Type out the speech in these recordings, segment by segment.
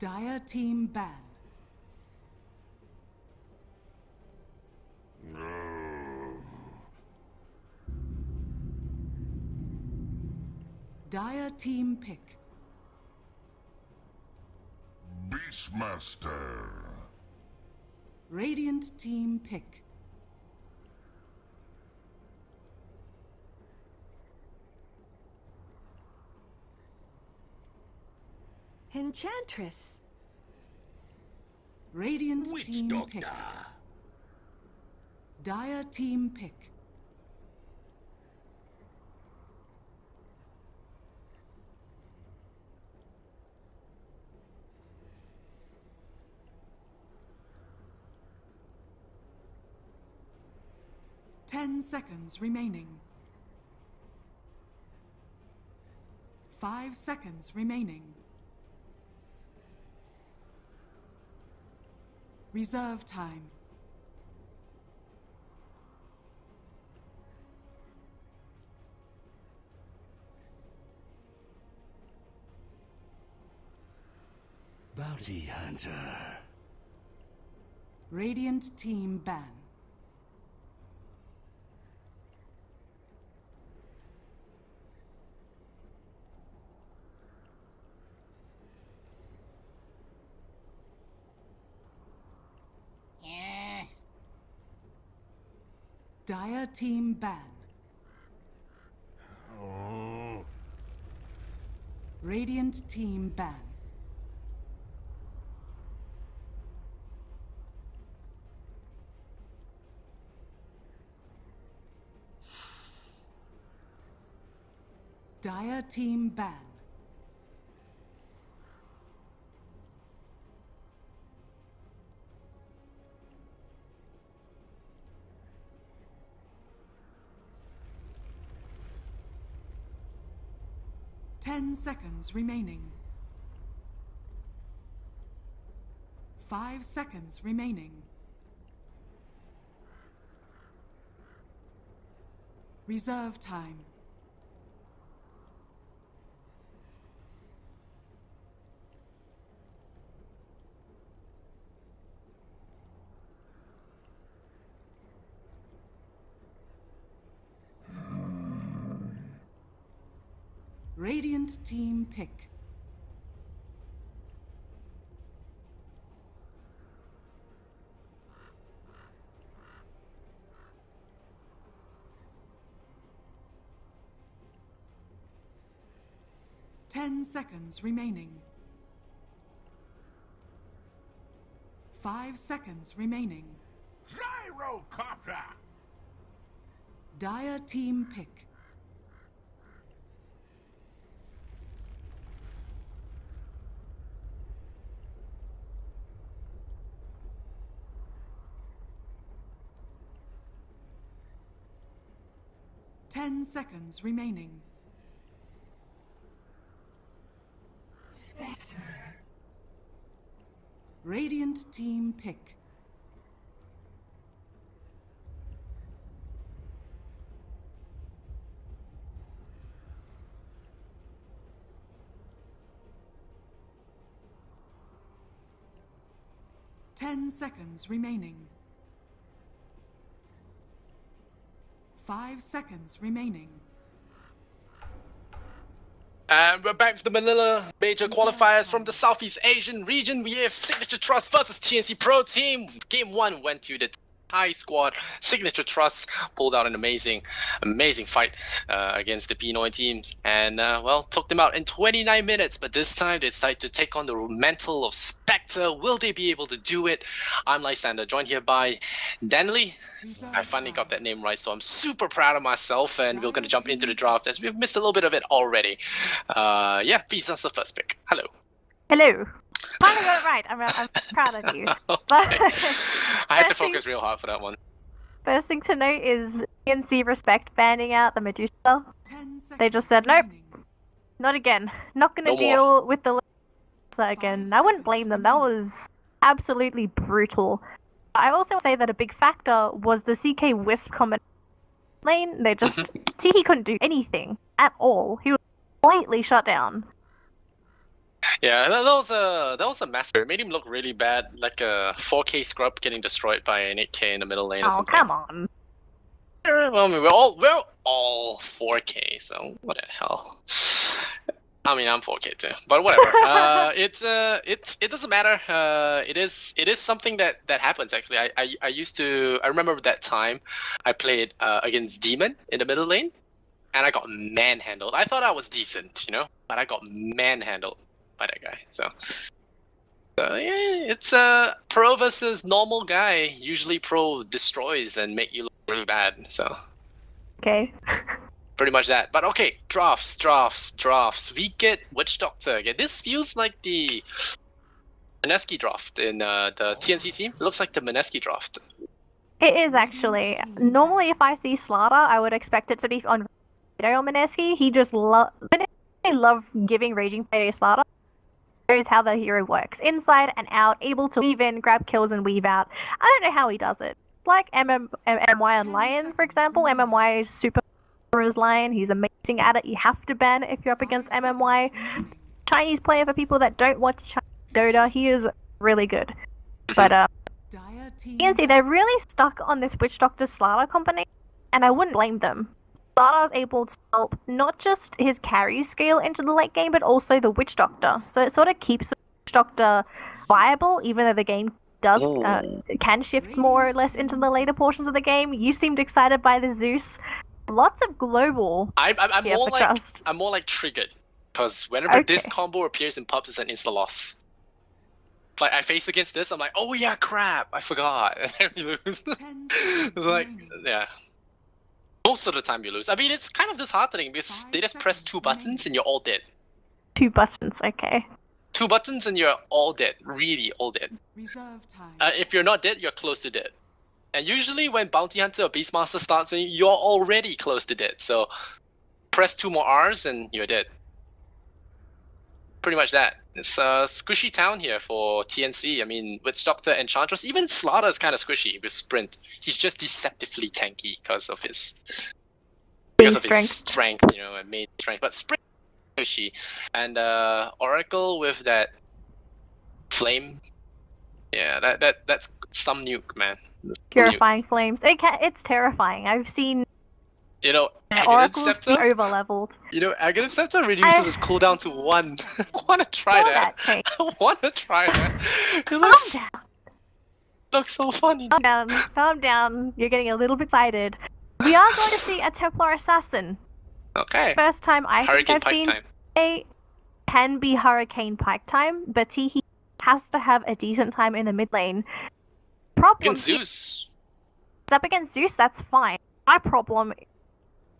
Dire team ban. Dire team pick. Beastmaster. Radiant team pick. Enchantress. Radiant Witch team Doctor. pick. Dire team pick. Ten seconds remaining. 5 seconds remaining. Reserve time. Bounty Hunter. Radiant team ban. Dire team ban. Radiant team ban. Dire team ban. Ten seconds remaining. 5 seconds remaining. Reserve time. Radiant team pick. Ten seconds remaining. 5 seconds remaining. Gyrocopter. Dire team pick. Ten seconds remaining. Spectre. Radiant team pick. Ten seconds remaining. 5 seconds remaining. And we're back with the Manila major qualifiers from the Southeast Asian region. We have Signature Trust versus TnC Pro Team. Game 1 went to the Thai squad. Signature Trust pulled out an amazing fight against the Pinoy teams and, well, took them out in 29 minutes. But this time they decided to take on the mantle of Spectre. Will they be able to do it? I'm Lysander, joined here by Danley. I finally got that name right, so I'm super proud of myself, and we're going to jump into the draft as we've missed a little bit of it already. Yeah, Visa's the first pick. Hello. Hello. Finally got it right. I'm proud of you. Okay. But I had to focus real hard for that one. first thing to note is TnC respect banning out the Medusa. They just said, nope, not again. Not going to deal with the Medusa again. I wouldn't blame them. That was absolutely brutal. I also say that a big factor was the CK Wisp combination lane. They just... Tiki couldn't do anything at all. He was completely shut down. Yeah, that was a massacre. It made him look really bad, like a 4K scrub getting destroyed by an 8K in the middle lane or Oh, something. come on. Well, I mean, we're all 4K, so what the hell? I mean, I'm 4K too, but whatever. It doesn't matter. It is something that happens actually. I remember that time I played against Demon in the middle lane, and I got manhandled. I thought I was decent, but I got manhandled by that guy. So yeah, it's pro versus normal guy. Usually pro destroys and make you look really bad. So Okay. pretty much that. But okay, drafts. We get Witch Doctor again. This feels like the Mineski draft in the TnC team. It looks like the Mineski draft. It is actually. Normally, if I see Slaughter, I would expect it to be on Vito Mineski. He just love giving Raging Payday Slaughter. Knows how the hero works, inside and out, able to weave in, grab kills, and weave out. I don't know how he does it. Like MMY on Lion, for example. MMY is super as Lion. He's amazing at it. You have to ban it if you're up against MMY. Chinese player for people that don't watch Chinese Dota. He is really good. But TnC, they're really stuck on this Witch Doctor Slaughter combination, and I wouldn't blame them. Slaughter is able to help not just his carry skill into the late game, but also the Witch Doctor. So it sort of keeps the Witch Doctor viable, even though the game can shift more or less into the later portions of the game. You seemed excited by the Zeus. Lots of global. I'm more like triggered, because whenever this combo appears in pubs, it's an insta loss. Like I face against this, I'm like, oh yeah, crap, I forgot, and then we lose. Like, yeah. Most of the time you lose. I mean, it's kind of disheartening because they just press 2 buttons and you're all dead. 2 buttons, okay. 2 buttons and you're all dead. Really all dead. If you're not dead, you're close to dead. And usually when Bounty Hunter or Beastmaster starts, you're already close to dead. So press 2 more R's and you're dead. Pretty much that. It's a squishy town here for TnC. I mean, with Doctor, Enchantress, even Slaughter is kind of squishy with Sprint. He's just deceptively tanky because of his strength, and main strength. But Sprint is squishy, and Oracle with that flame. Yeah, that's some nuke, man. Purifying flames. It's terrifying. I've seen. Oracle's be over-leveled. Aghanim Scepter reduces his cooldown to 1. I wanna try that. I wanna try that. Calm down. Looks so funny. Calm down. You're getting a little bit excited. We are going to see a Templar Assassin. Okay. First time I think I've seen time. Can be Hurricane Pike time, but he has to have a decent time in the mid lane. Problem against Zeus. Up against Zeus, that's fine. My problem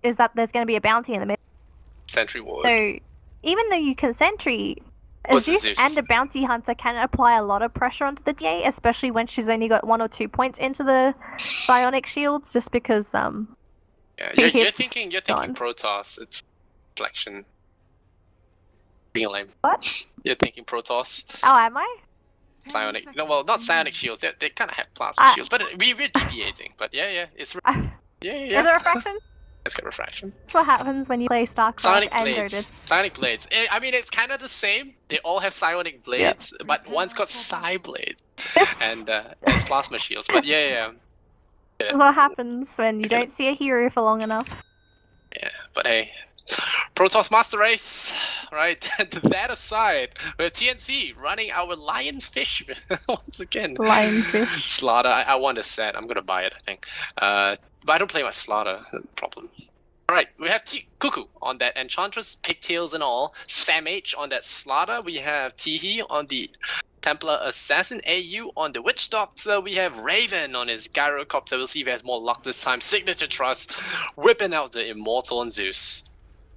is that there's going to be a bounty in the mid. Sentry ward. So, even though you can sentry, a Zeus and a bounty hunter can apply a lot of pressure onto the DA, especially when she's only got 1 or 2 points into the psionic shields, just because you're thinking Protoss. It's reflection. Being lame. What? You're thinking Protoss. Oh, am I? Psionic. No, well, not psionic shields. They kind of have plasma shields, but we're deviating. But yeah, it's yeah. Is it refraction? It's got refraction. That's what happens when you play StarCraft and Dota. Psionic blades. I mean, it's kind of the same. They all have psionic blades, but one's got psi blades and it's plasma shields. But yeah. That's what happens when you don't see a hero for long enough. Yeah, but hey, Protoss Master Race, right? That aside, we're TnC running our Lionfish once again. Lionfish. Slaughter. I want a set. I'm gonna buy it, I think. But I don't play much Slaughter. Problem. Alright, we have Cuckoo on that Enchantress, Pigtails and all. Sam H on that Slaughter. We have Teehee on the Templar Assassin. AU on the Witch Doctor. We have Raven on his Gyrocopter. We'll see if he has more luck this time. Signature Trust, whipping out the Immortal and Zeus.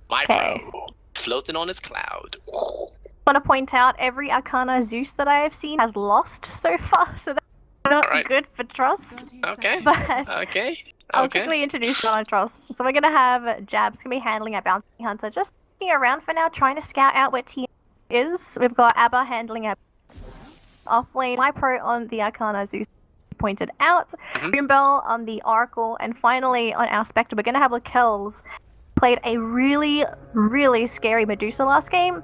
Pro, floating on his cloud. I want to point out every Arcana Zeus that I have seen has lost so far, so that's not good for Trust. Okay. But I'll quickly introduce one on Trust. So we're going to have Jab's going to be handling our Bounty Hunter, just sitting around for now, trying to scout out where T is. We've got Abba handling our offlane, Pro on the Arcana Zeus pointed out, Boombell on the Oracle, and finally on our Spectre, we're going to have Lakells played a really, really scary Medusa last game.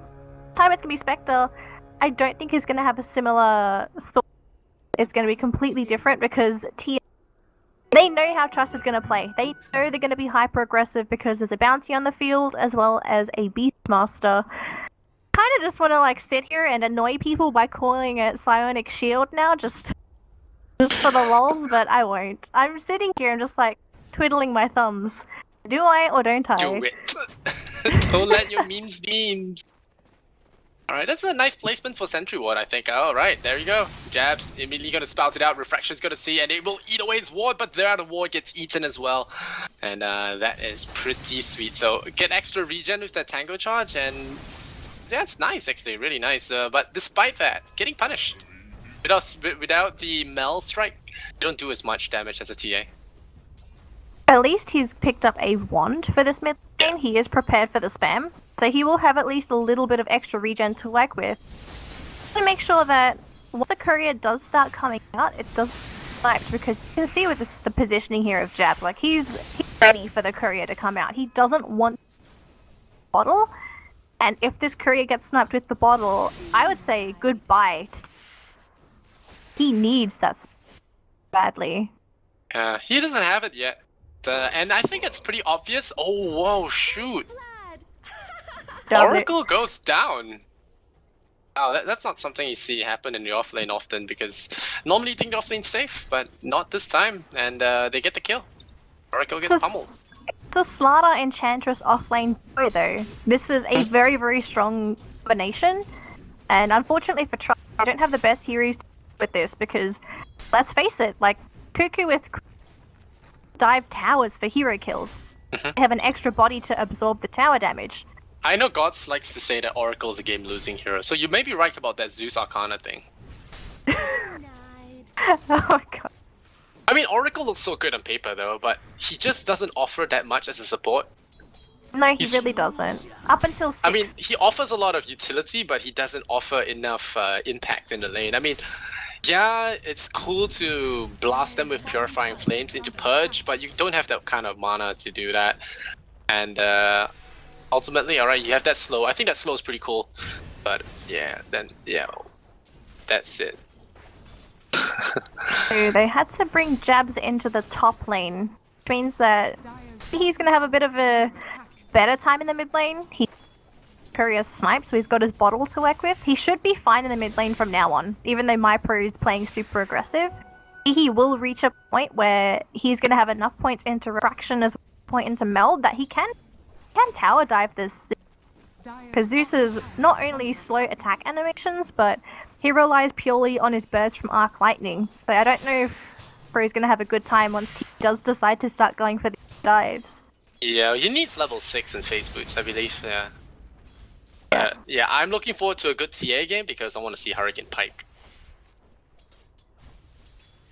time it's gonna be Spectre, I don't think he's gonna have a similar sort. It's gonna be completely different because they know how Trust is gonna play. They know they're gonna be hyper aggressive because there's a bounty on the field as well as a Beastmaster. Kind of just want to like sit here and annoy people by calling it Psionic Shield now, just for the lols, but I won't. I'm sitting here and just like twiddling my thumbs. Do I or don't I? Do it. Don't let your memes be memes. Alright, that's a nice placement for Sentry Ward, I think. Alright, there you go. Jabs immediately gonna spout it out, Refraction's gonna see, and it will eat away his ward, but there the ward gets eaten as well. And that is pretty sweet. So get extra regen with that Tango charge, and that's nice actually, really nice. But despite that, getting punished. Without the Mel strike, you don't do as much damage as a TA. At least he's picked up a wand for this mid lane. He is prepared for the spam. So he will have at least a little bit of extra regen to work with. To make sure that once the courier does start coming out, it does sniped, because you can see with the positioning here of Jab, like he's ready for the courier to come out. He doesn't want bottle, and if this courier gets sniped with the bottle, I would say goodbye. He needs that badly. He doesn't have it yet. And I think it's pretty obvious. Oh, whoa, shoot. Oracle goes down. Oh, that's not something you see happen in the offlane often, because normally you think the offlane's safe, but not this time, and they get the kill. Oracle gets pummeled. It's a Slardar Enchantress offlane boy though. This is a very, very strong combination, and unfortunately for Trust, I don't have the best heroes with this, because let's face it, like Cuckoo with dive towers for hero kills. They have an extra body to absorb the tower damage. I know Gods likes to say that Oracle is a game-losing hero, so you may be right about that Zeus Arcana thing. Oh god. I mean, Oracle looks so good on paper though, but he just doesn't offer that much as a support. No, he really doesn't. Up until 6. I mean, he offers a lot of utility, but he doesn't offer enough impact in the lane. I mean, yeah, it's cool to blast them with Purifying Flames into Purge, but you don't have that kind of mana to do that. And ultimately, alright, you have that slow. I think that slow is pretty cool. But yeah, then, yeah, that's it. So they had to bring Jabs into the top lane, which means that he's going to have a bit of a better time in the mid lane. He courier snipe, so he's got his bottle to work with. He should be fine in the mid lane from now on, even though my pro is playing super aggressive. He will reach a point where he's going to have enough points into Refraction as a point into Meld that he can tower dive this, because Zeus is not only slow attack animations, but he relies purely on his burst from Arc Lightning. So I don't know if Pro's going to have a good time once he does decide to start going for these dives. Yeah, he needs level 6 in Phase Boots, I believe, yeah. Yeah, I'm looking forward to a good TA game because I want to see Hurricane Pike.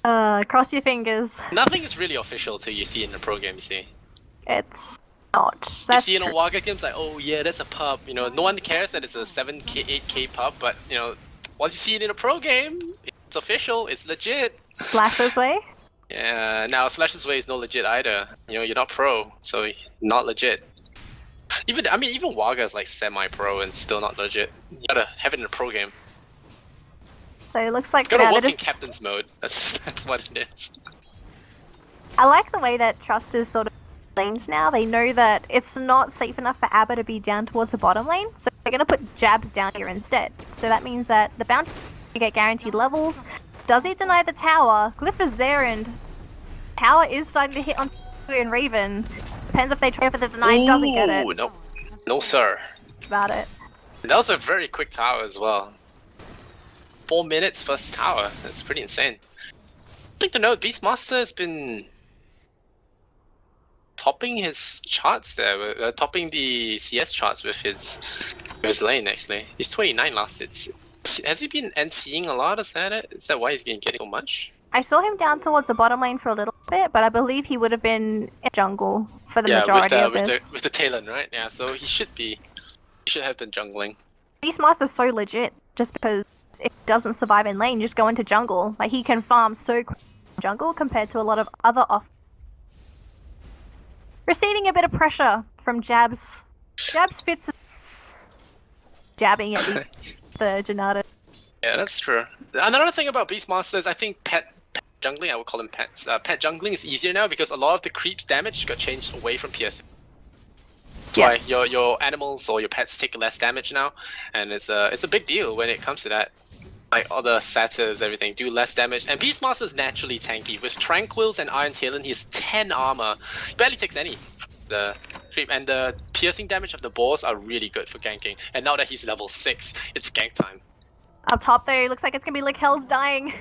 Cross your fingers. Nothing is really official till you see it in the pro game, you see. It's not. That's you see true. in a Wagga games like, oh yeah, that's a pub. You know, no one cares that it's a 7k, 8k pub, but you know, once you see it in a pro game, it's official, it's legit. Slash's Way? Yeah, now Slash's Way is not legit either. You know, you're not pro, so not legit. Even Wagga is like semi-pro and still not legit. You gotta have it in a pro game. So it looks like Gotta work in captain's mode. That's what it is. I like the way that Trust is sort of lanes now. They know that it's not safe enough for Abba to be down towards the bottom lane, so they're gonna put Jabs down here instead. So that means that the bounty get guaranteed levels. Does he deny the tower? Glyph is there, and tower is starting to hit on and Raven. Depends if they try for the deny. Doesn't get it. Nope. No sir. About it. That was a very quick tower as well. 4 minutes first tower. That's pretty insane. I think to note, Beastmaster has been topping his charts there, topping the CS charts with his lane actually. He's 29 last hits. Has he been NCing a lot? Is that why he's been getting so much? I saw him down towards the bottom lane for a little bit, but I believe he would have been in jungle for the majority of this. With the Talon, right? Yeah, so he should have been jungling. Beastmaster's so legit, just because if he doesn't survive in lane, just go into jungle. Like, he can farm so quick in jungle compared to a lot of other off. Receiving a bit of pressure from Jabs. Jabs fits jabbing at the Janata. Yeah, that's true. Another thing about Beastmaster is I think pet jungling, I would call them pets. Pet jungling is easier now because a lot of the creeps damage got changed away from piercing. That's why your animals or your pets take less damage now, and it's a big deal when it comes to that. Like all the satyrs, everything do less damage, and Beastmaster is naturally tanky. With Tranquils and Iron Talon, he has 10 armor. He barely takes any. The creep and the piercing damage of the boars are really good for ganking. And now that he's level 6, it's gank time. Up top though, looks like it's gonna be Lick Hell's dying.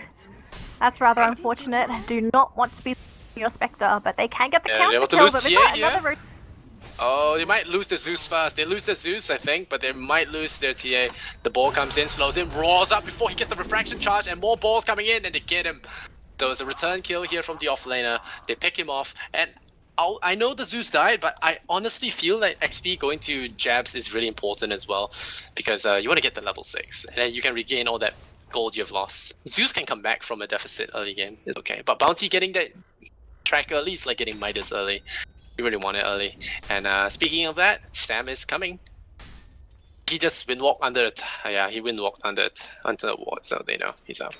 That's rather unfortunate. Do not want to be your Spectre, but they can get the counter kill, but they've got another Oh, they might lose the Zeus first. They lose the Zeus, I think, but they might lose their TA. The ball comes in, slows him, roars up before he gets the refraction charge, and more balls coming in, and they get him. There was a return kill here from the offlaner. They pick him off, and I know the Zeus died, but I honestly feel like XP going to jabs is really important as well, because you want to get the level 6, and then you can regain all that gold you've lost. Zeus can come back from a deficit early game, it's okay. But Bounty getting that track early is like getting Midas early. You really want it early. And speaking of that, Sam is coming. He just windwalked under it. Yeah, he windwalked under the ward, so they know he's up.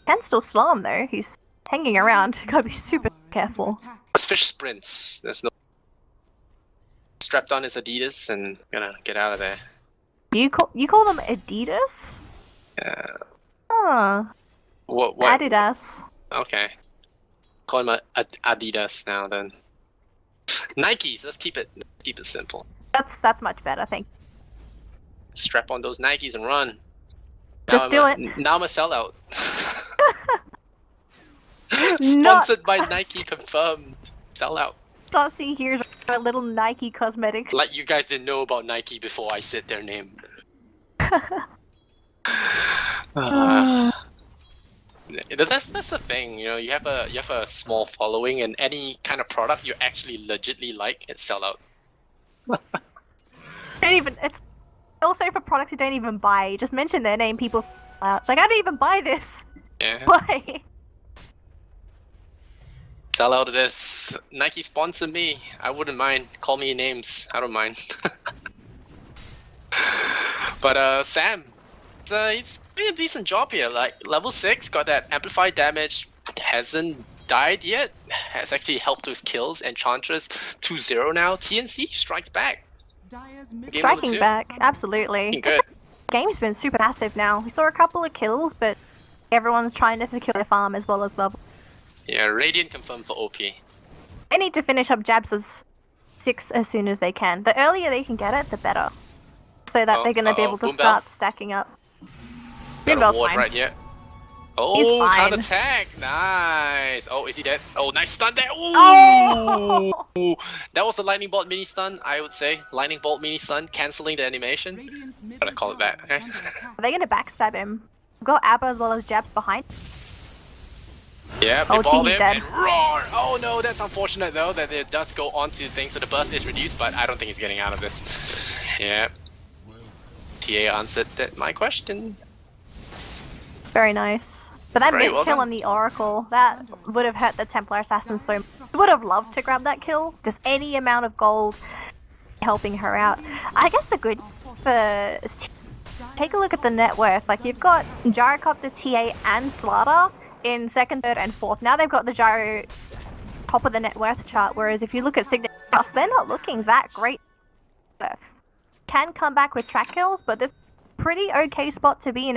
Can still slow him though. He's hanging around. Gotta be super careful. It's fish sprints. There's no strapped on his Adidas and gonna get out of there. You call them Adidas? Yeah. Oh. What? Adidas. Okay. Call him Adidas now then. Nikes. Let's keep it simple. That's much better, thank you. Strap on those Nikes and run. Just do it. Now I'm a sellout. Sponsored by Nike, confirmed. Sellout. See, here's a little Nike cosmetic. Like you guys didn't know about Nike before I said their name. That's the thing, you know. You have a small following, and any kind of product you actually legitly like, it's sell out. It's also for products you don't even buy. You just mention their name, people sell out. It's like, I don't even buy this. Yeah. Why? Sell out of this. Nike sponsor me. I wouldn't mind. Call me names. I don't mind. But Sam, he's doing a decent job here. Like level 6, got that amplified damage. Hasn't died yet. Has actually helped with kills. Enchantress 2-0 now. TnC strikes back. Striking back, absolutely. Good. The game's been super massive now. We saw a couple of kills, but everyone's trying to secure their farm as well as level. Yeah, Radiant confirmed for OP. They need to finish up jabs as 6 as soon as they can. The earlier they can get it, the better. So that they're going to be able to start stacking up. Got a ward right here. Oh, fine. counter attack! Nice! Oh, is he dead? Oh, nice stun there! Ooh! Oh! That was the lightning bolt mini stun, I would say. Lightning bolt mini stun, cancelling the animation. Gotta call it back, okay? Are they going to backstab him? We've got Abba as well as jabs behind. Yeah, they ball him dead. and roar! Oh no, that's unfortunate though, that it does go onto things, so the burst is reduced, but I don't think he's getting out of this. Yeah. TA answered my question. Very nice. But that Very missed kill on the Oracle, that would have hurt the Templar Assassin so much. I would have loved to grab that kill. Just any amount of gold helping her out. I guess the good for... Take a look at the net worth. Like, you've got Gyrocopter, TA, and Slaughter in 2nd, 3rd, and 4th. Now they've got the Gyro top of the net worth chart, whereas if you look at Signature Trust, they're not looking that great. Can come back with track kills, but this is a pretty okay spot to be in.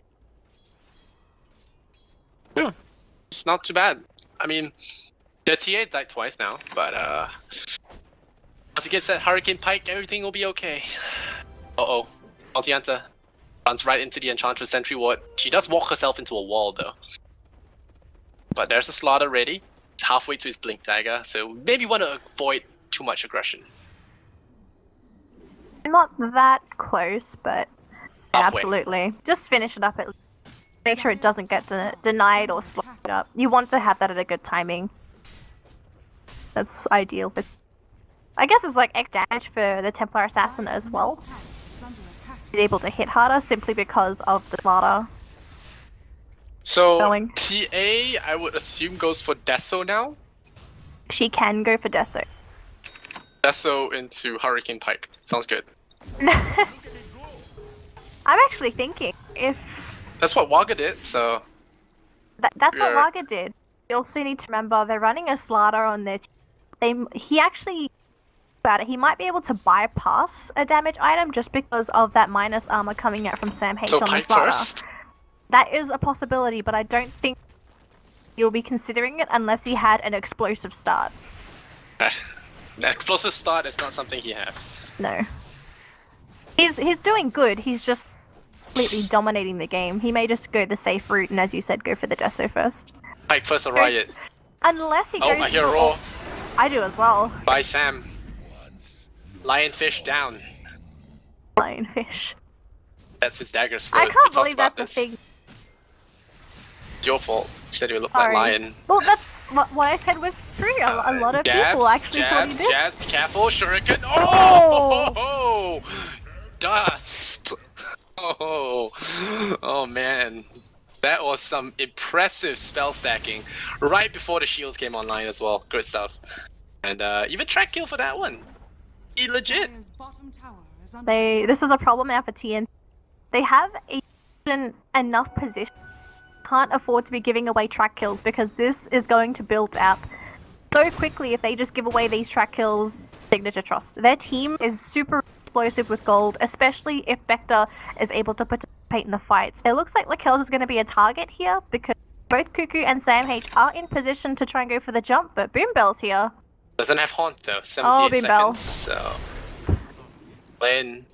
Yeah, it's not too bad. I mean, the TA died twice now, but once he gets that Hurricane Pike, everything will be okay. Uh-oh. Altianta runs right into the Enchantress Sentry Ward. She does walk herself into a wall, though. But there's a Slaughter ready. It's halfway to his Blink Dagger, so maybe want to avoid too much aggression. Not that close, but Halfway. Absolutely. Just finish it up at least. Make sure it doesn't get denied or slowed up. You want to have that at a good timing. That's ideal. But I guess it's like egg damage for the Templar Assassin as well. He's able to hit harder simply because of the Slaughter. So, Going. TA, I would assume, goes for Deso now? She can go for Deso. Deso into Hurricane Pike. Sounds good. I'm actually thinking if That's what Wagga did, so... that's what Yeah. Wagga did. You also need to remember they're running a Slaughter on their team. He actually... about it, he might be able to bypass a damage item just because of that minus armor coming out from Sam H So on the pipe Slaughter. first? That is a possibility, but I don't think you'll be considering it unless he had an explosive start. An explosive start is not something he has. No. He's doing good, he's just completely dominating the game. He may just go the safe route and, as you said, go for the Deso first. Pike first or Riot? Unless he goes... Oh, I hear a roar. I do as well. By Sam. Lionfish down. Lionfish. That's his dagger slow. I can't believe that's the thing. It's your fault. You said you look like lion. Well, that's what I said was true. A lot of people actually thought he did. Jabs, be careful, shuriken. Oh! Dust! Oh man. That was some impressive spell stacking right before the shields came online as well. Good stuff. And even track kill for that one. He legit. This is a problem now for TnC. They have enough position. Can't afford to be giving away track kills because this is going to build up so quickly if they just give away these track kills. Signature Trust. Their team is super explosive with gold, especially if Vector is able to participate in the fights. It looks like Lakel's is going to be a target here because both Cuckoo and Sam H are in position to try and go for the jump, but Boombell's here. Doesn't have haunt though. 78 Boombell. seconds. So when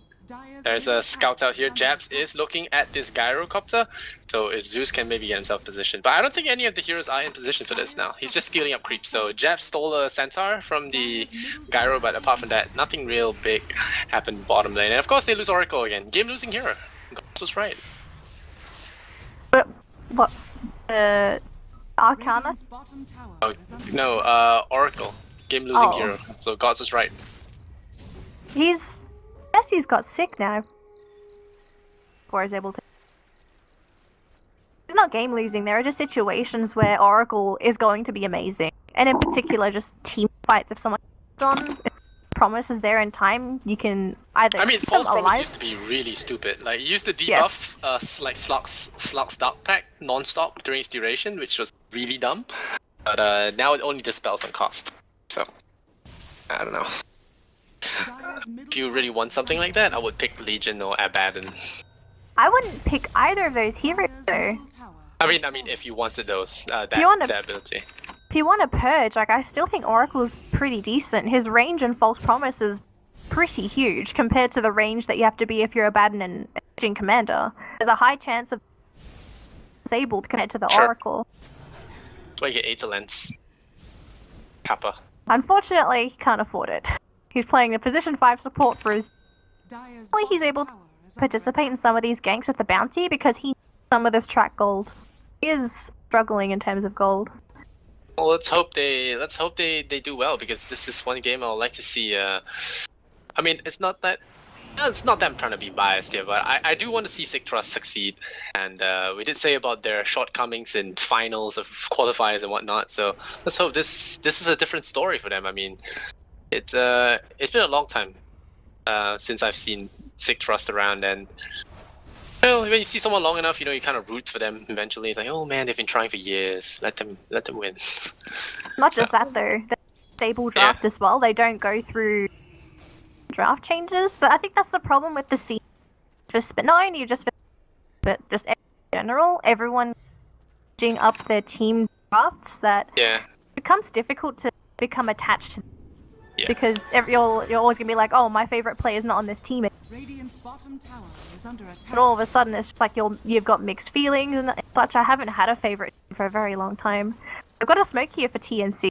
there's a scout out here, Jabs is looking at this gyrocopter, so if Zeus can maybe get himself positioned. But I don't think any of the heroes are in position for this now. He's just stealing up creep. So Jabs stole a centaur from the gyro, but apart from that, nothing real big happened bottom lane. And of course they lose Oracle again. Game losing hero. Gods was right. But what? Arcana? Oh no, Oracle. Game losing hero. So Gods was right. Jesse's got sick now. Or is able to. It's not game losing, there are just situations where Oracle is going to be amazing. And in particular, just team fights. If someone if Promise is there in time, you can either. I mean, keep them False Promise alive. used to be really stupid. Like, you used the debuff, like Slug's Dark Pack non-stop during its duration, which was really dumb. But now it only dispels on cost. So, I don't know. If you really want something like that, I would pick Legion or Abaddon. I wouldn't pick either of those heroes though. I mean, if you wanted those, that ability. If you want to purge, like I still think Oracle's pretty decent. His range in False Promise is pretty huge compared to the range that you have to be if you're Abaddon and Aging Commander. There's a high chance of disabled compared to the Oracle. That's why you get Aetherlens. Kappa. Unfortunately, he can't afford it. He's playing a position 5 support for his... Hopefully he's able to participate in some of these ganks with the bounty because he needs some of this track gold. He is struggling in terms of gold. Well, let's hope they do well because this is one game I would like to see. I mean, it's not that I'm trying to be biased here, but I do want to see Sick Trust succeed. And we did say about their shortcomings in finals of qualifiers and whatnot. So let's hope this is a different story for them. I mean, it's been a long time since I've seen Sick Trust around, and you know, when you see someone long enough, you know, you kind of root for them eventually. It's like, oh man, they've been trying for years. Let them win. Not just that though, they're stable draft as well. They don't go through draft changes, but I think that's the problem with the scene. Just not only but just in general, everyone changing up their team drafts that it becomes difficult to become attached to. Because you're always gonna be like, oh, my favorite player is not on this team. But all of a sudden, it's just like you've got mixed feelings and such. I haven't had a favorite for a very long time. I've got a smoke here for TnC.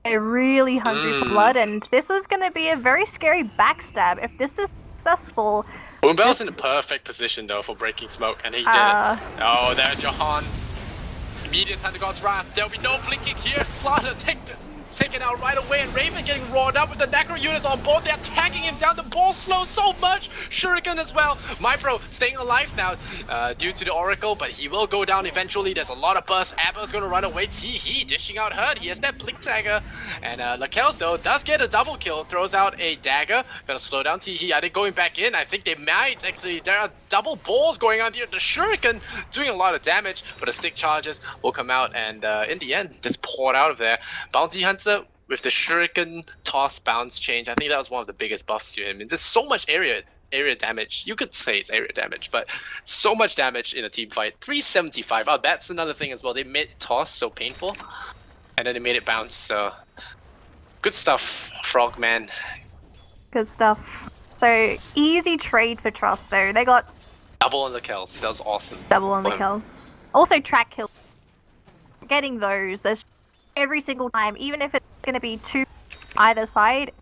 They're really hungry for blood, and this is gonna be a very scary backstab. If this is successful, Boombell's in the perfect position though for breaking smoke, and he did it. Oh, there's Johan. Immediate time to God's Wrath. There'll be no blinking here. Slaughter take the taken out right away, and Raven getting roared up with the Necro units on board. They're tagging him down. The ball slows so much. Shuriken as well. MyPro staying alive now due to the Oracle, but he will go down eventually. There's a lot of burst. Abba's gonna run away. He dishing out hurt. He has that Blink Dagger. And Lakel's though does get a double kill. Throws out a dagger. Gonna slow down Teehee. Are they going back in? I think they might actually. There are double balls going on here. The Shuriken doing a lot of damage, but the stick charges will come out, and in the end, just poured out of there. Bounty Hunter with the Shuriken toss bounce change. I think that was one of the biggest buffs to him. And there's so much area damage. You could say it's area damage, but so much damage in a team fight. 375. Oh, that's another thing as well. They made toss so painful, and then they made it bounce. So good stuff, Frogman. Good stuff. So easy trade for Trust though. They got double on the kills. That was awesome. Double on the kills. Also track kills. Getting those, there's every single time, even if it's going to be two either side,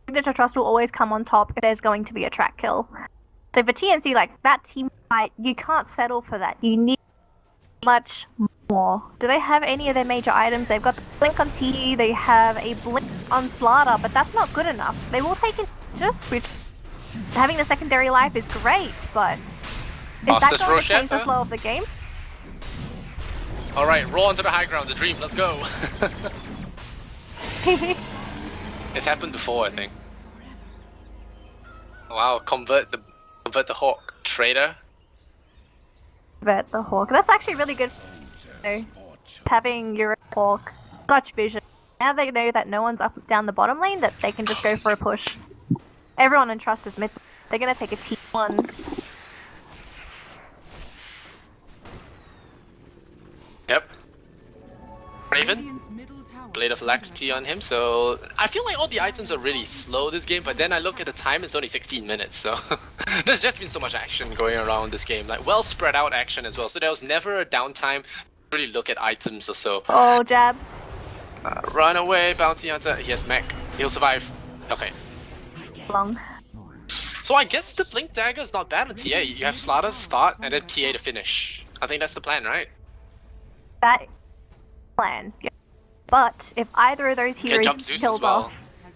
Signature Trust will always come on top if there's going to be a track kill. So for TnC, like that team fight, you can't settle for that. You need much more. Do they have any of their major items? They've got the blink on T, they have a blink on Slaughter, but that's not good enough. They will take it just which having the secondary life is great, but is that going to change the flow of the game? Alright, roll onto the high ground, the dream, let's go! It's happened before, I think. Wow, convert the Hawk trader. Convert the Hawk. That's actually really good. Having your Hawk, such vision. Now they know that no one's up down the bottom lane, that they can just go for a push. Everyone in Trust is mid. They're gonna take a T1. Yep. Raven, Blade of Alacrity on him, so I feel like all the items are really slow this game, but then I look at the time, it's only 16 minutes, so there's just been so much action going around this game, like well spread out action as well, so there was never a downtime to really look at items or so. Oh, jabs. Run away, Bounty Hunter. He has mech. He'll survive. Okay. Long. So I guess the Blink Dagger is not bad on TA. You have Slaughter start and then TA to finish. I think that's the plan, right? That plan. Yeah. But if either of those heroes get killed off,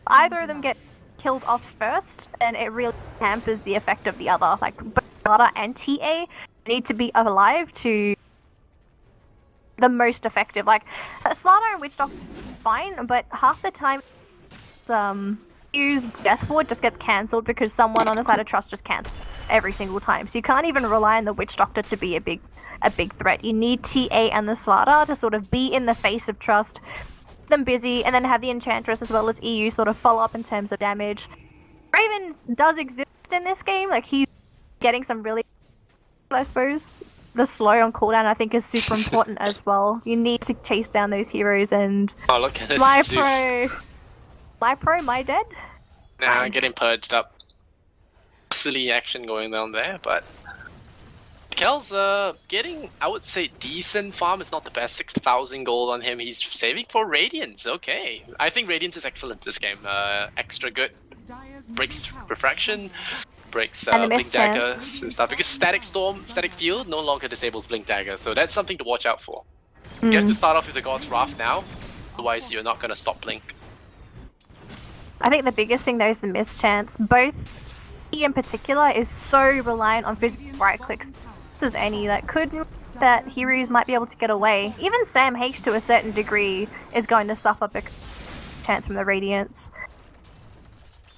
either of them get killed off first, then it really hampers the effect of the other. Like both Slaughter and TA need to be alive to the most effective. Like Slaughter and Witch Doctor fine, but half the time use Death Ward just gets cancelled because someone on the side of Trust just cancels every single time. So you can't even rely on the Witch Doctor to be a big threat. You need TA and the Slaughter to sort of be in the face of Trust, keep them busy, and then have the Enchantress as well as EU sort of follow up in terms of damage. Raven does exist in this game, like he's getting some really, I suppose, the slow on cooldown I think is super important as well. You need to chase down those heroes, and oh, look at my dead? Nah, getting purged up. Silly action going on there, but Kel's getting, I would say, decent farm. Is not the best. 6,000 gold on him. He's saving for Radiance. Okay, I think Radiance is excellent this game. Extra good. Breaks Refraction. Breaks Blink Daggers and stuff. Because Static Storm, Static Field no longer disables Blink Dagger. So that's something to watch out for. You have to start off with the God's Wrath now. Otherwise, you're not gonna stop Blink. I think the biggest thing though is the mischance. Both he in particular is so reliant on physical right clicks as any that that heroes might be able to get away. Even Sam H to a certain degree is going to suffer because of chance from the Radiance.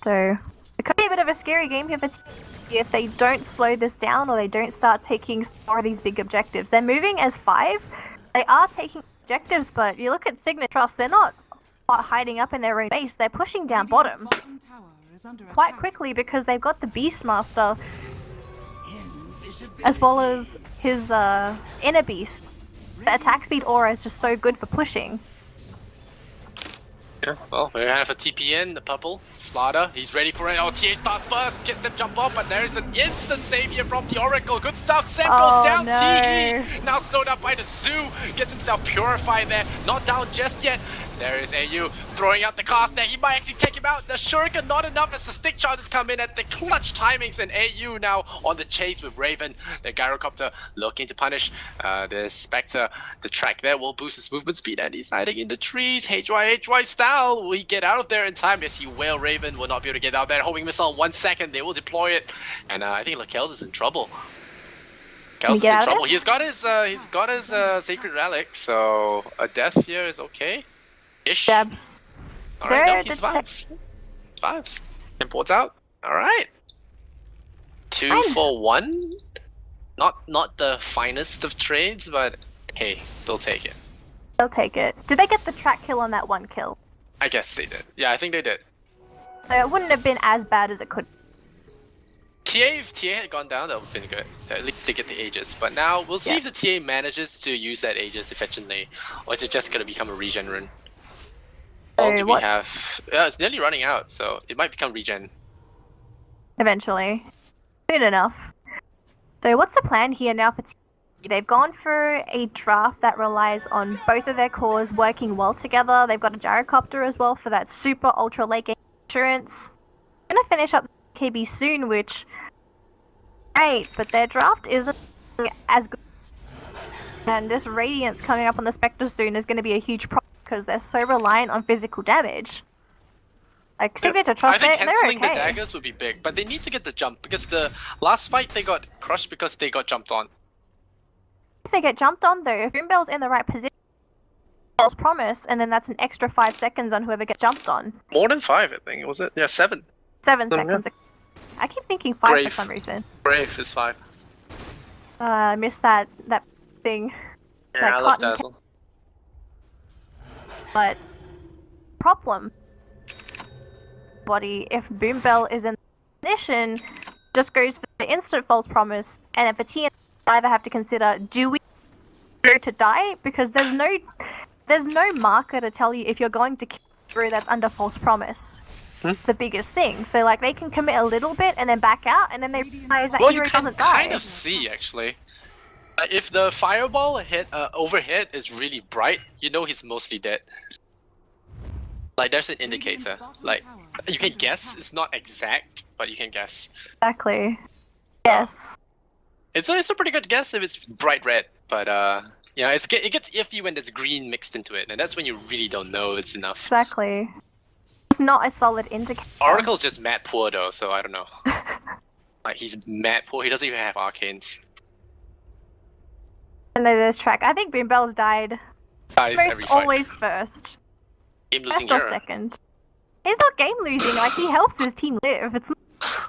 So it could be a bit of a scary game here for TnC if they don't slow this down or they don't start taking more of these big objectives. They're moving as 5. They are taking objectives, but you look at Signet Trust, they're not hiding up in their own base. They're pushing down bottom quite quickly because they've got the Beastmaster as well as his inner beast. The attack speed aura is just so good for pushing. Yeah, well, we're gonna have a TPN, the Purple, Slaughter, he's ready for it. Oh, TA starts first, gets them jump off, but there is an instant save here from the Oracle. Good stuff, Sam goes down, no. Teehee, now slowed up by the Zoo, gets himself purified there, not down just yet. There is AU throwing out the cast there. He might actually take him out. The Shuriken not enough as the stick charges come in at the clutch timings, and AU now on the chase with Raven. The Gyrocopter looking to punish the Spectre. The track there will boost his movement speed, and he's hiding in the trees. HY style. Will he get out of there in time? Yes, he will. Raven will not be able to get out there. Homing missile 1 second. They will deploy it, and I think Lakel's is in trouble. Lakel's is in trouble. He's got his sacred relic, so a death here is okay. Ish. Debs. Alright, no, he's vibes. Vibes. Imports out. Alright. 2 for 1. Not the finest of trades, but hey, they'll take it. They'll take it. Did they get the track kill on that 1 kill? I guess they did. Yeah, I think they did. So it wouldn't have been as bad as it could. If TA had gone down, that would have been good. At least they get the Aegis. But now, we'll see if the TA manages to use that Aegis efficiently, or is it just going to become a regen rune? Or do we have... Yeah, it's nearly running out, so it might become regen. Eventually. Soon enough. So what's the plan here now for TnC? They've gone for a draft that relies on both of their cores working well together. They've got a gyrocopter as well for that super ultra late game insurance. They're going to finish up KB soon, which... Great, but their draft isn't as good. And this Radiance coming up on the Spectre soon is going to be a huge problem, because they're so reliant on physical damage. Like, Signature Trust, they're okay. Cancelling the daggers would be big, but they need to get the jump, because the last fight they got crushed because they got jumped on. If they get jumped on though, if Boombell's in the right position, false promise, and then that's an extra 5 seconds on whoever gets jumped on. More than 5, I think, was it? Yeah, 7. 7 seconds. I keep thinking 5 Brave. For some reason. Brave is 5. I missed that thing. Yeah, that I love Dazzle. But problem, body, if Boombell is in position, just goes for the instant false promise, and then for TnC, either have to consider, do we go to die? Because there's no marker to tell you if you're going to kill through that's under false promise. The biggest thing. So like they can commit a little bit and then back out, and then they realize that hero doesn't die. Well, you can kind of see actually. If the fireball overhead is really bright, you know he's mostly dead. Like there's an indicator. Like you can guess. It's not exact, but you can guess. Exactly. Yes. It's a pretty good guess if it's bright red, but you know it gets iffy when there's green mixed into it, and that's when you really don't know it's enough. Exactly. It's not a solid indicator. Oracle's just mad poor though, so I don't know. Like he's mad poor. He doesn't even have arcanes. And then there's track. I think Boombell's died. Most always first. Game losing first or second. He's not game losing. Like he helps his team live. It's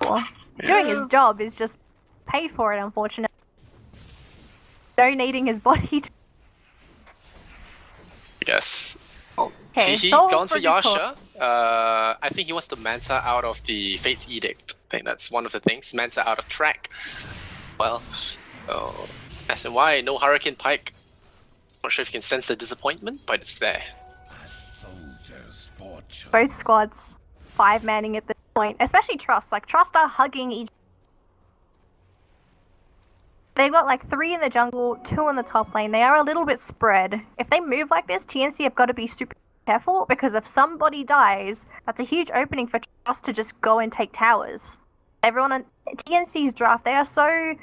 not doing his job. Is just paid for it. Unfortunately, donating his body. I guess. Okay, he gone for Yasha. I think he wants to Manta out of the Fate's Edict. I think that's one of the things. Manta out of track. Well, so SNY, no Hurricane Pike. Not sure if you can sense the disappointment, but it's there. Both squads 5-manning at this point, especially Trust. Like Trust are hugging each. They've got like 3 in the jungle, 2 in the top lane. They are a little bit spread. If they move like this, TnC have got to be super careful, because if somebody dies, that's a huge opening for Trust to just go and take towers. Everyone on TnC's draft, they are so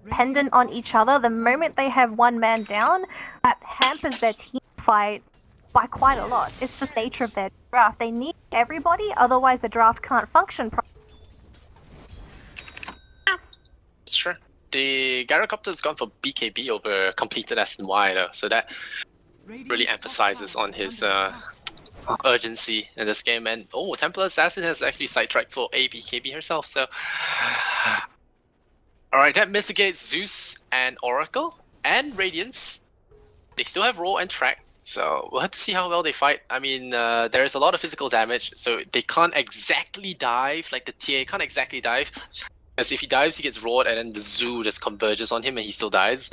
dependent on each other. The moment they have one man down, that hampers their team fight by quite a lot. It's just nature of their draft. They need everybody, otherwise the draft can't function properly. Sure. The Gyrocopter's gone for BKB over completed SNY though, so that really emphasizes on his urgency in this game. And oh, Templar Assassin has actually sidetracked for a BKB herself, so... Alright, that mitigates Zeus and Oracle and Radiance. They still have Roll and Track, so we'll have to see how well they fight. I mean, there's a lot of physical damage, so they can't exactly dive, like the TA can't exactly dive. Because if he dives, he gets roared, and then the zoo just converges on him and he still dies.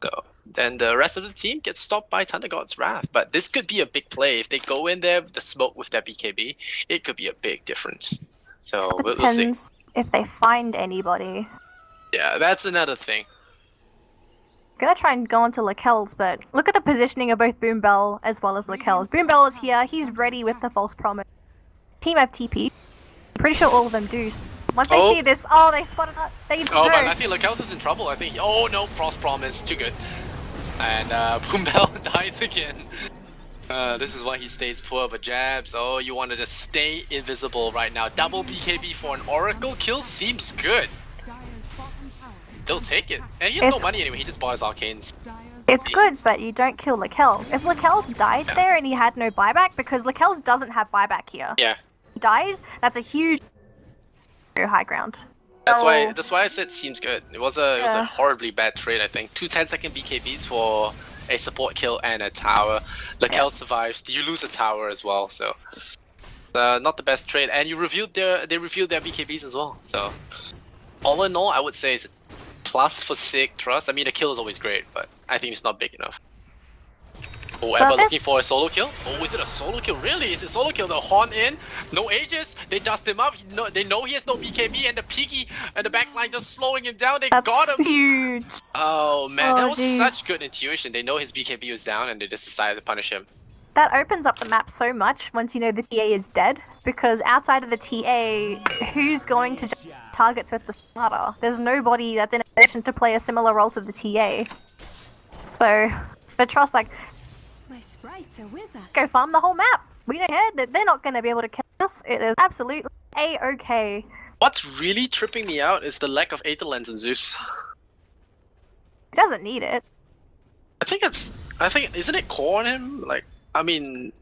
So then the rest of the team gets stopped by Thunder God's Wrath. But this could be a big play. If they go in there with the smoke with their BKB, it could be a big difference. So we'll see. Depends if they find anybody. Yeah, that's another thing. I'm gonna try and go into Lakel's, but look at the positioning of both Boombell as well as Lakel's. Boombell is here, he's ready with the false promise. Team have TP. I'm pretty sure all of them do. Once they see this, they spotted up. They but I think Lakel's is in trouble. I think. Oh no, false promise, too good. And Boombell dies again. This is why he stays poor, but jabs. Oh, you want to just stay invisible right now. Double BKB for an Oracle kill seems good. They'll take it. And he has no money anyway, he just bought his arcanes. It's good, but you don't kill Lakel. If Lakel's died there and he had no buyback, because Lakel's doesn't have buyback here. Yeah. He dies, that's a huge high ground. That's why I said seems good. It was a horribly bad trade, I think. 2 10-second BKBs for a support kill and a tower. Lakel survives. You lose a tower as well, so not the best trade. And they revealed their BKBs as well. So all in all, I would say it's a plus for Sig Trust. I mean, the kill is always great, but I think it's not big enough. Oh, Ever looking for a solo kill? Oh, is it a solo kill? Really? Is it solo kill? The Horn in, no Aegis, they dust him up, they know he has no BKB, and the Piggy and the backline just slowing him down, they got him! Huge! Oh man, that was such good intuition. They know his BKB was down and they just decided to punish him. That opens up the map so much once you know the TA is dead, because outside of the TA, who's going to targets with the starter? There's nobody that's in a position to play a similar role to the TA. So, for Trust, like, my sprites are with us. Go farm the whole map. We don't care that they're not going to be able to kill us. It is absolutely A-okay. What's really tripping me out is the lack of Aether Lens in Zeus. He doesn't need it. I think, isn't it core on him? Like, I mean...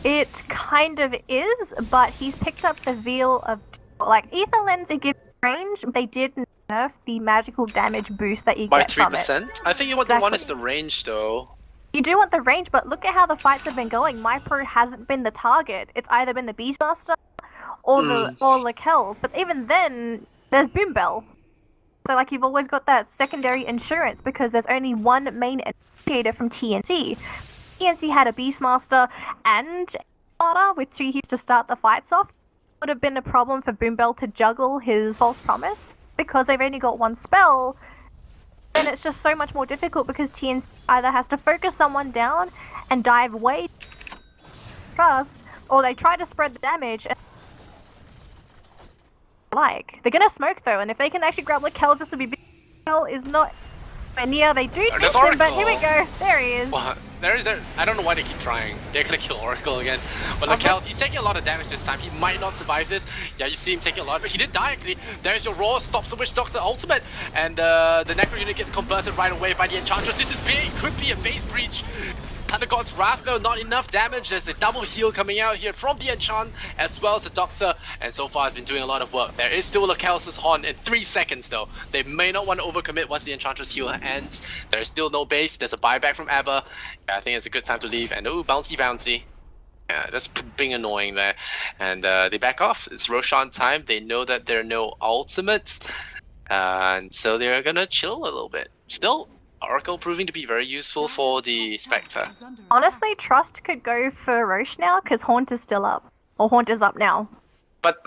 It kind of is, but he's picked up the veil of... Like, Aether Lens, it gives range. They did nerf the magical damage boost that you get from it. By 3%? I think what they want is the range, though. You do want the range, but look at how the fights have been going. MyPro hasn't been the target. It's either been the Beastmaster or the Lakel's. But even then, there's Boombell. So like you've always got that secondary insurance because there's only one main initiator from TnC. TnC had a Beastmaster and Sparta, which he used to start the fights off. It would have been a problem for Boombell to juggle his false promise because they've only got one spell. Then it's just so much more difficult because TnC either has to focus someone down and dive way Trust, or they try to spread the damage. Like, they're gonna smoke though, and if they can actually grab Lakel, this would be big. Lakel is not near. They do miss him, but here we go. There he is. Well, I don't know why they keep trying. They're gonna kill Oracle again. But Lakel, he's taking a lot of damage this time. He might not survive this. Yeah, you see him taking a lot, but he did die actually. There's your Roar, stops the Witch Doctor ultimate, and the Necro unit gets converted right away by the Enchantress. This is big. Could be a base breach. Thunder God's Wrath though, not enough damage. There's the double heal coming out here from the Enchant as well as the Doctor, and so far has been doing a lot of work. There is still Lakel's Horn in 3 seconds though. They may not want to overcommit once the Enchantress heal ends. There's still no base. There's a buyback from Abba. Yeah, I think it's a good time to leave. And oh, bouncy. Yeah, that's being annoying there. And they back off. It's Roshan time. They know that there are no ultimates, and so they're gonna chill a little bit. Still, Oracle proving to be very useful for the Spectre. Honestly, Trust could go for Roche now because Haunt is still up. Or Haunt is up now. But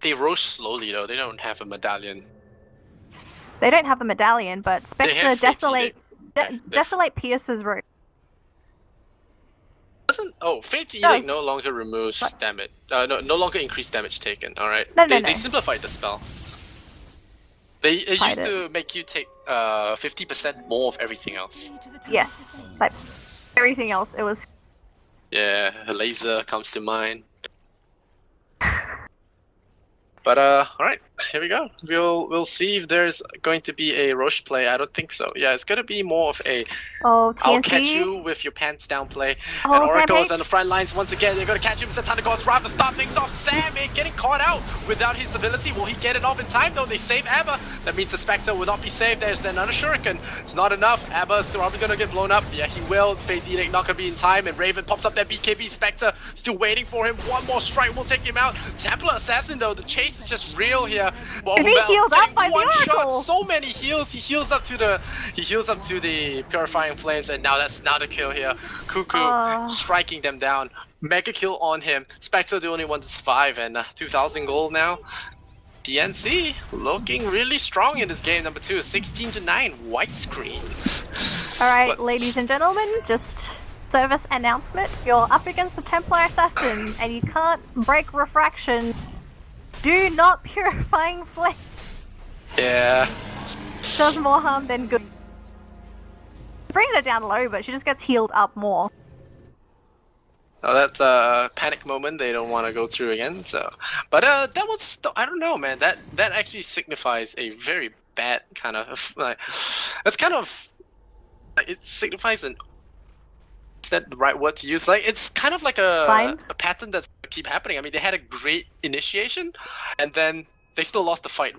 they Roche slowly though, they don't have a medallion. They don't have a medallion, but Spectre Desolate pierces Roche. Fate Edict no longer removes damage. No longer increased damage taken, alright. No. They simplified the spell. It used to make you take 50% more of everything else. Yes, like everything else, it was. Yeah, a laser comes to mind. But alright, here we go. We'll see if there's going to be a Roche play. I don't think so. Yeah, it's gonna be more of a TnC? I'll catch you with your pants down play. And Oracle's on the front lines once again. They're gonna catch him with the Thunder God's Wrath to start things off. Sammy getting caught out without his ability. Will he get it off in time though? They save Abba. That means the Spectre will not be saved. There's another Shuriken. It's not enough. Abba's probably gonna get blown up. Yeah, he will. Phase Edict not gonna be in time. And Raven pops up that BKB. Spectre still waiting for him. One more strike will take him out. Templar Assassin though, the chase is just real here. If he healed up by the Oracle. Shot, so many heals. He heals up to the Purifying Flames, and now that's the kill here. Cuckoo striking them down. Mega kill on him. Spectre the only one to survive, and 2,000 gold now. TnC looking really strong in this game. Number 2, 16-9, white screen. Alright, ladies and gentlemen, just service announcement. You're up against a Templar Assassin, and you can't break refraction. Do not Purifying Flame. Yeah. Does more harm than good. Brings her down low, but she just gets healed up more. Oh, that's a panic moment they don't want to go through again. So, but that was I don't know, man. That actually signifies a very bad kind of like. That's kind of it signifies an. Is that the right word to use? Like it's kind of like a pattern that's keep happening. I mean, they had a great initiation, and then they still lost the fight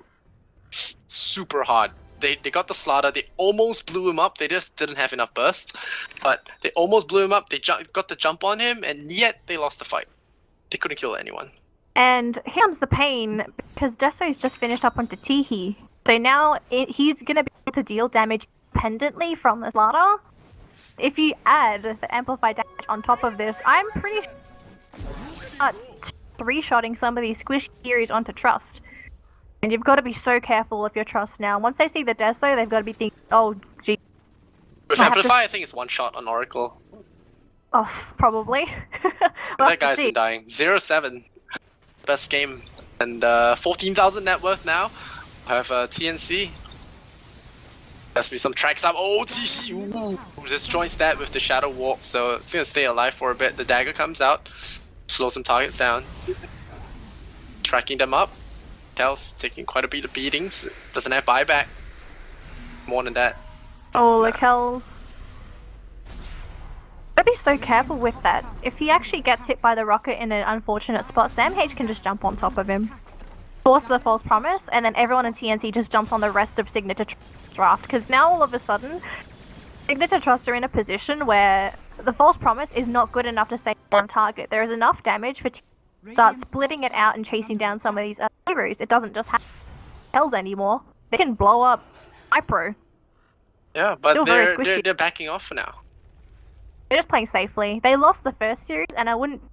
super hard. They got the slaughter, they almost blew him up, they just didn't have enough burst. But they almost blew him up, they got the jump on him, and yet they lost the fight. They couldn't kill anyone. And here comes the pain, because Deso's just finished up onto Teehee. So now he's going to be able to deal damage independently from the slaughter. If you add the amplified damage on top of this, I'm pretty sure three-shotting some of these squishy theories onto Trust. And you've got to be so careful with your Trust now. Once they see the Deso, they've got to be thinking, oh, gee. With Amplify, I think it's one shot on Oracle. Oh, probably. That guy's been dying. 0-7. Best game. And 14,000 net worth now. I have TnC. Has to be some tracks up. Oh, TC! Just joins that with the Shadow Walk, so it's gonna stay alive for a bit. The dagger comes out. Slow some targets down. Tracking them up. Tells taking quite a bit of beatings. Doesn't have buyback. More than that. Oh, Lakel's. Gotta be so careful with that. If he actually gets hit by the rocket in an unfortunate spot, Sam H can just jump on top of him. Force the false promise, and then everyone in TnC just jumps on the rest of Signature Draft. Because now all of a sudden, Signature Trust are in a position where the false promise is not good enough to save one target. There is enough damage for start splitting it out and chasing down some of these heroes. It doesn't just have hells anymore. They can blow up Hypro. Yeah, but they're backing off for now. They're just playing safely. They lost the first series, and I wouldn't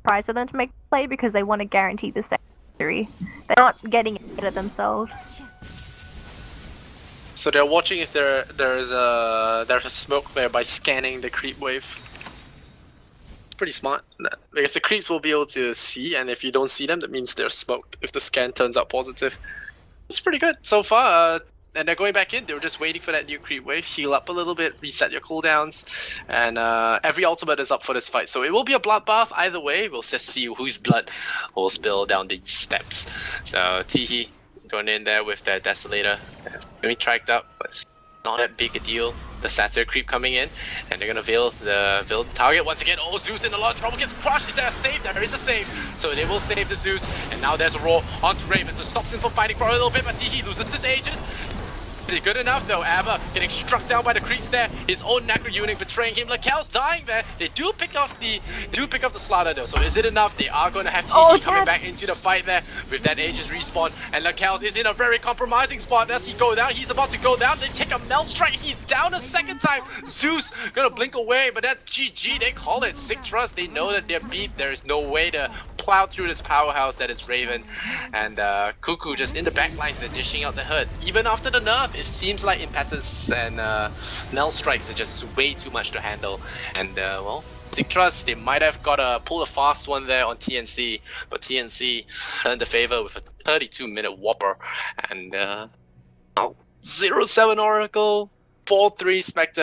prize for them to make play because they want to guarantee the second series. They're not getting ahead of themselves. So they're watching if there's a smoke there by scanning the creep wave. Pretty smart, because the creeps will be able to see, and if you don't see them, that means they're smoked if the scan turns out positive. It's pretty good so far, and they're going back in. They were just waiting for that new creep wave, heal up a little bit, reset your cooldowns, and every ultimate is up for this fight. So it will be a bloodbath either way. We'll just see whose blood will spill down these steps. So Teehee going in there with that Desolator. Getting tracked up, but it's not that big a deal. The Satyr creep coming in, and they're gonna veil the target once again. Oh, Zeus in a lot of trouble, gets crushed. Is there a save? There is a save. So they will save the Zeus, and now there's a roar onto Raven. So stops him from fighting for a little bit, but he loses his Aegis. Good enough though. Abba getting struck down by the creeps there. His own Necro unit betraying him. Lakel's dying there. They do pick up the slaughter though. So is it enough? They are going to have TT coming back into the fight there with that Aegis respawn. And Lakel's is in a very compromising spot. As he go down, he's about to go down. They take a melt strike. He's down a second time. Zeus gonna blink away, but that's GG. They call it Sick Trust. They know that they're beat. There is no way to plow through this powerhouse that is Raven. And Cuckoo just in the back lines, they're dishing out the hurt. Even after the nerf, it seems like Impetus and Null Strikes are just way too much to handle. And well, Sick Trust, they might have got to pull a fast one there on TnC, but TnC turned the favor with a 32-minute whopper. And 0-7 Oracle, 4-3 Spectre.